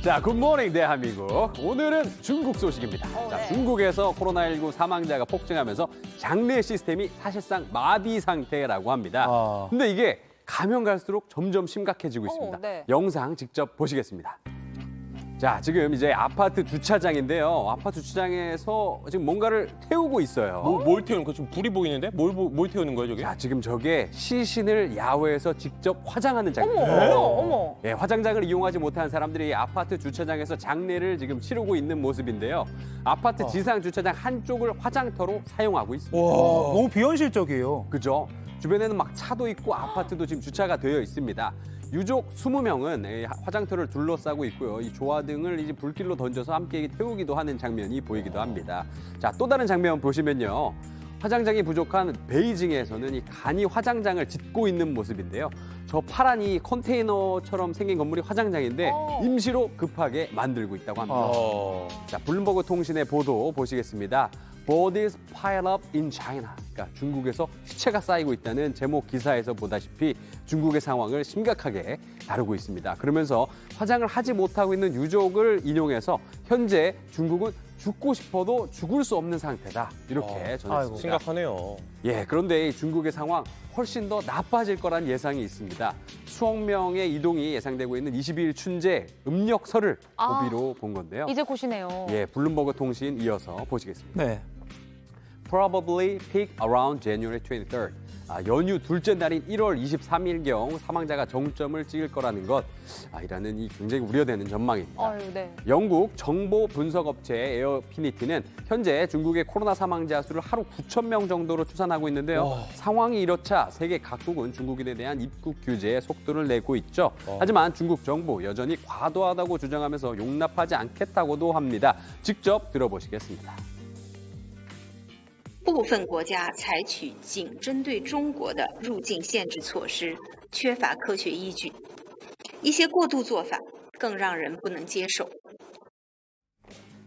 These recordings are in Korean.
자, 굿모닝 대한민국. 오늘은 중국 소식입니다. 자, 네. 중국에서 코로나19 사망자가 폭증하면서 장내 시스템이 사실상 마비 상태라고 합니다. 근데 이게 가면 갈수록 점점 심각해지고 있습니다. 네. 영상 직접 보시겠습니다. 자, 지금 이제 아파트 주차장인데요. 아파트 주차장에서 지금 뭔가를 태우고 있어요. 뭘 태우는 거야? 지금 불이 보이는데? 뭘 태우는 거야, 저게? 자, 지금 저게 시신을 야외에서 직접 화장하는 어머, 장면이에요. 어머. 예, 화장장을 이용하지 못한 사람들이 아파트 주차장에서 장례를 지금 치르고 있는 모습인데요. 아파트 지상 주차장 한쪽을 화장터로 사용하고 있습니다. 너무 비현실적이에요. 그죠? 주변에는 막 차도 있고 아파트도 지금 주차가 되어 있습니다. 유족 20명은 화장터를 둘러싸고 있고요. 이 조화등을 이제 불길로 던져서 함께 태우기도 하는 장면이 보이기도 합니다. 자, 또 다른 장면 보시면요. 화장장이 부족한 베이징에서는 이 간이 화장장을 짓고 있는 모습인데요. 저 파란 이 컨테이너처럼 생긴 건물이 화장장인데 임시로 급하게 만들고 있다고 합니다. 자, 블룸버그 통신의 보도 보시겠습니다. Bodies pile up in China. 그러니까 중국에서 시체가 쌓이고 있다는 제목 기사에서 보다시피 중국의 상황을 심각하게 다루고 있습니다. 그러면서 화장을 하지 못하고 있는 유족을 인용해서 현재 중국은 죽고 싶어도 죽을 수 없는 상태다. 이렇게 전했습니다. 심각하네요. 예, 그런데 이 중국의 상황 훨씬 더 나빠질 거란 예상이 있습니다. 수억 명의 이동이 예상되고 있는 22일 춘제 음력설을 고비로 본 건데요. 이제 곧이네요. 예, 블룸버그 통신 이어서 보시겠습니다. 네. Probably peak around January 23rd. 연휴 둘째 날인 1월 23일경 사망자가 정점을 찍을 거라는 것, 이라는 이 굉장히 우려되는 전망입니다. 아유, 네. 영국 정보 분석업체 에어피니티는 현재 중국의 코로나 사망자 수를 하루 9천 명 정도로 추산하고 있는데요. 상황이 이렇자 세계 각국은 중국인에 대한 입국 규제에 속도를 내고 있죠. 하지만 중국 정부 여전히 과도하다고 주장하면서 용납하지 않겠다고도 합니다. 직접 들어보시겠습니다. 部分国家采取仅针对中国的入境限制措施，缺乏科学依据，一些过度做法更让人不能接受。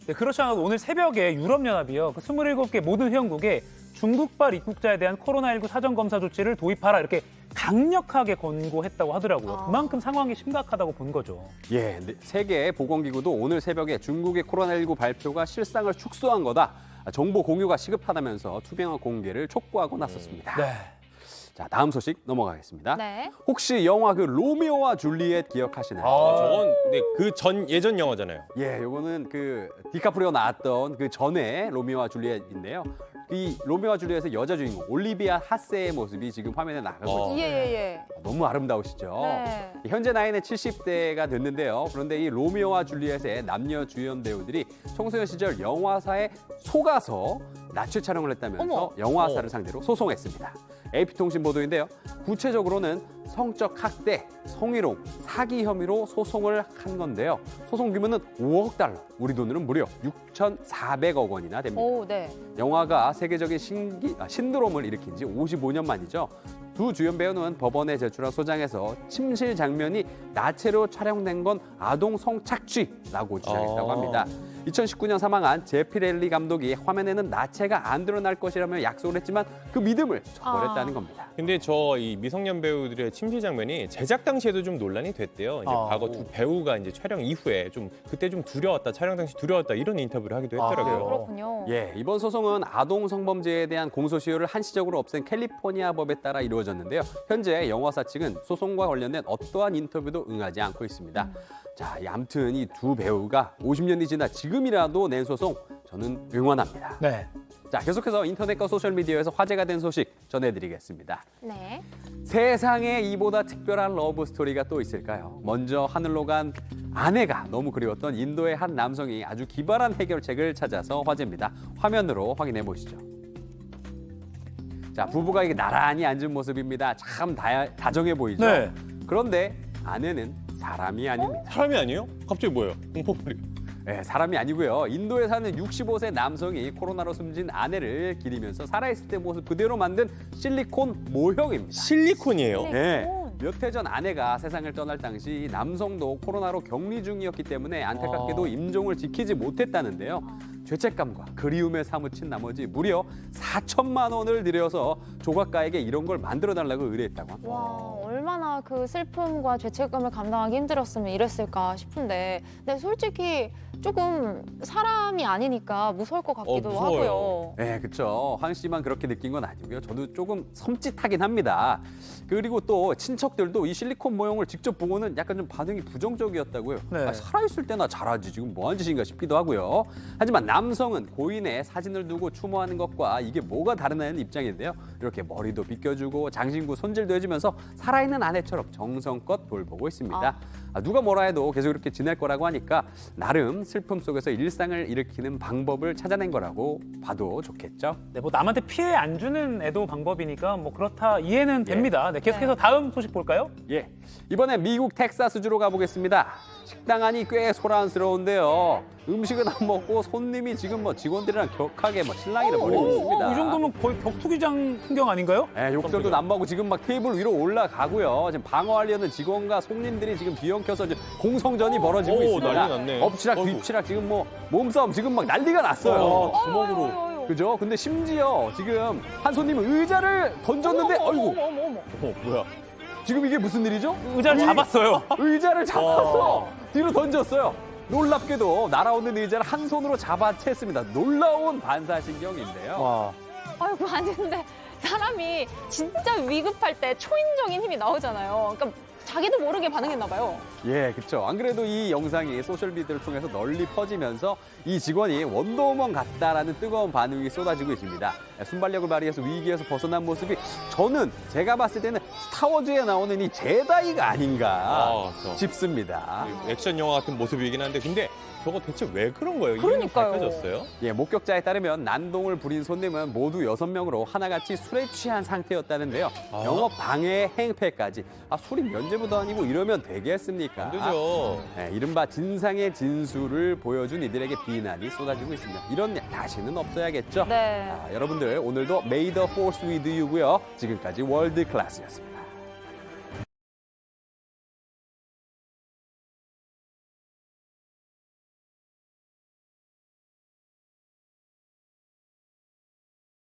네, 그렇지 않아도 오늘 새벽에 유럽연합이요. 그 27개 모든 회원국에 중국발 입국자에 대한 코로나19 사전검사 조치를 도입하라 이렇게 강력하게 권고했다고 하더라고요. 그만큼 상황이 심각하다고 본 거죠. 예, 세계 보건기구도 오늘 새벽에 중국의 코로나19 발표가 실상을 축소한 거다. 정보 공유가 시급하다면서 투명한 공개를 촉구하고 나섰습니다. 네. 자, 다음 소식 넘어가겠습니다. 네. 혹시 영화 그 로미오와 줄리엣 기억하시나요? 저건 그 예전 영화잖아요. 예, 요거는 그 디카프리오 나왔던 그 전에 로미오와 줄리엣인데요. 이 로미오와 줄리엣의 여자 주인공 올리비아 하세의 모습이 지금 화면에 나가고 있습니다. 예. 너무 아름다우시죠? 네. 현재 나이는 70대가 됐는데요. 그런데 이 로미오와 줄리엣의 남녀 주연 배우들이 청소년 시절 영화사에 속아서 나치 촬영을 했다면서 어머. 영화사를 상대로 소송했습니다. AP통신 보도인데요. 구체적으로는 성적 학대, 성희롱, 사기 혐의로 소송을 한 건데요. 소송 규모는 5억 달러, 우리 돈으로는 무려 6,400억 원이나 됩니다. 오, 네. 영화가 세계적인 신드롬을 일으킨 지 55년 만이죠. 두 주연 배우는 법원에 제출한 소장에서 침실 장면이 나체로 촬영된 건 아동 성착취라고 주장했다고 합니다. 2019년 사망한 제피렐리 감독이 화면에는 나체가 안 드러날 것이라며 약속을 했지만 그 믿음을 저버렸다는 겁니다. 근데 저 이 미성년 배우들의 침실 장면이 제작 당시에도 좀 논란이 됐대요. 이제 과거 두 배우가 이제 촬영 이후에 그때 좀 두려웠다, 촬영 당시 두려웠다 이런 인터뷰를 하기도 했더라고요. 그렇군요. 예, 이번 소송은 아동 성범죄에 대한 공소시효를 한시적으로 없앤 캘리포니아 법에 따라 이루어졌는데요. 현재 영화사 측은 소송과 관련된 어떠한 인터뷰도 응하지 않고 있습니다. 자, 아무튼 이 두 배우가 50년이 지나 지금이라도 낸 소송 저는 응원합니다. 네. 자, 계속해서 인터넷과 소셜미디어에서 화제가 된 소식 전해드리겠습니다. 네. 세상에 이보다 특별한 러브 스토리가 또 있을까요? 먼저 하늘로 간 아내가 너무 그리웠던 인도의 한 남성이 아주 기발한 해결책을 찾아서 화제입니다. 화면으로 확인해 보시죠. 자, 부부가 이게 나란히 앉은 모습입니다. 참 다정해 보이죠? 네. 그런데 아내는 사람이 아닙니다. 사람이 아니에요? 갑자기 뭐예요? 공포물이. 네, 사람이 아니고요. 인도에 사는 65세 남성이 코로나로 숨진 아내를 기리면서 살아있을 때 모습 그대로 만든 실리콘 모형입니다. 실리콘이에요? 네. 몇 해 전 아내가 세상을 떠날 당시 남성도 코로나로 격리 중이었기 때문에 안타깝게도 임종을 지키지 못했다는데요. 죄책감과 그리움에 사무친 나머지 무려 4천만 원을 들여서 조각가에게 이런 걸 만들어달라고 의뢰했다고 합니다. 와, 얼마나 그 슬픔과 죄책감을 감당하기 힘들었으면 이랬을까 싶은데, 근데 솔직히 조금 사람이 아니니까 무서울 것 같기도 무서워요. 하고요. 네, 그렇죠. 황 씨만 그렇게 느낀 건 아니고요. 저도 조금 섬찟하긴 합니다. 그리고 또 친척들도 이 실리콘 모형을 직접 보고는 약간 좀 반응이 부정적이었다고요. 네. 살아있을 때나 잘하지 지금 뭐하는 짓인가 싶기도 하고요. 하지만 남성은 고인의 사진을 두고 추모하는 것과 이게 뭐가 다르냐는 입장인데요. 이렇게 머리도 빗겨주고 장신구 손질도 해주면서 살아있는 아내처럼 정성껏 돌보고 있습니다. 누가 뭐라 해도 계속 이렇게 지낼 거라고 하니까 나름 슬픔 속에서 일상을 일으키는 방법을 찾아낸 거라고 봐도 좋겠죠. 네, 뭐 남한테 피해 안 주는 애도 방법이니까 뭐 그렇다 이해는 됩니다. 네, 계속해서 다음 소식 볼까요? 예, 이번엔 미국 텍사스주로 가보겠습니다. 식당 안이 꽤 소란스러운데요. 음식은 안 먹고 손님이 지금 뭐 직원들이랑 격하게 뭐 실랑이를 벌이고 있습니다. 이 정도면 거의 격투기장 풍경 아닌가요? 예, 욕설도 남하고 지금 막 테이블 위로 올라가고요. 지금 방어하려는 직원과 손님들이 지금 뒤엉켜서 지금 공성전이 벌어지고 오, 있습니다. 난리 났네. 엎치락 어이구. 뒤치락 지금 뭐 몸싸움 지금 막 난리가 났어요. 주먹으로. 그죠? 근데 심지어 지금 한 손님은 의자를 던졌는데 어이구 뭐야? 지금 이게 무슨 일이죠? 의자를 잡았어요. 의자를 잡아서 뒤로 던졌어요. 놀랍게도 날아오는 의자를 한 손으로 잡아챘습니다. 놀라운 반사신경인데요. 와. 아이고, 아니 근데 사람이 진짜 위급할 때 초인적인 힘이 나오잖아요. 그러니까 자기도 모르게 반응했나 봐요. 예, 그렇죠. 안 그래도 이 영상이 소셜미디어를 통해서 널리 퍼지면서 이 직원이 원더우먼 같다라는 뜨거운 반응이 쏟아지고 있습니다. 순발력을 발휘해서 위기에서 벗어난 모습이 저는 제가 봤을 때는 스타워즈에 나오는 이 제다이가 아닌가 싶습니다. 액션 영화 같은 모습이긴 한데 근데 저거 대체 왜 그런 거예요? 그러니까요. 이유는 밝혀졌어요? 예, 목격자에 따르면 난동을 부린 손님은 모두 6명으로 하나같이 술에 취한 상태였다는데요. 영업 방해 행패까지. 술이 면제부도 아니고 이러면 되겠습니까? 안 되죠. 예, 이른바 진상의 진술을 보여준 이들에게 비난이 쏟아지고 있습니다. 이런 다시는 없어야겠죠? 네. 여러분들 오늘도 May the Force with you고요. 지금까지 월드 클래스였습니다.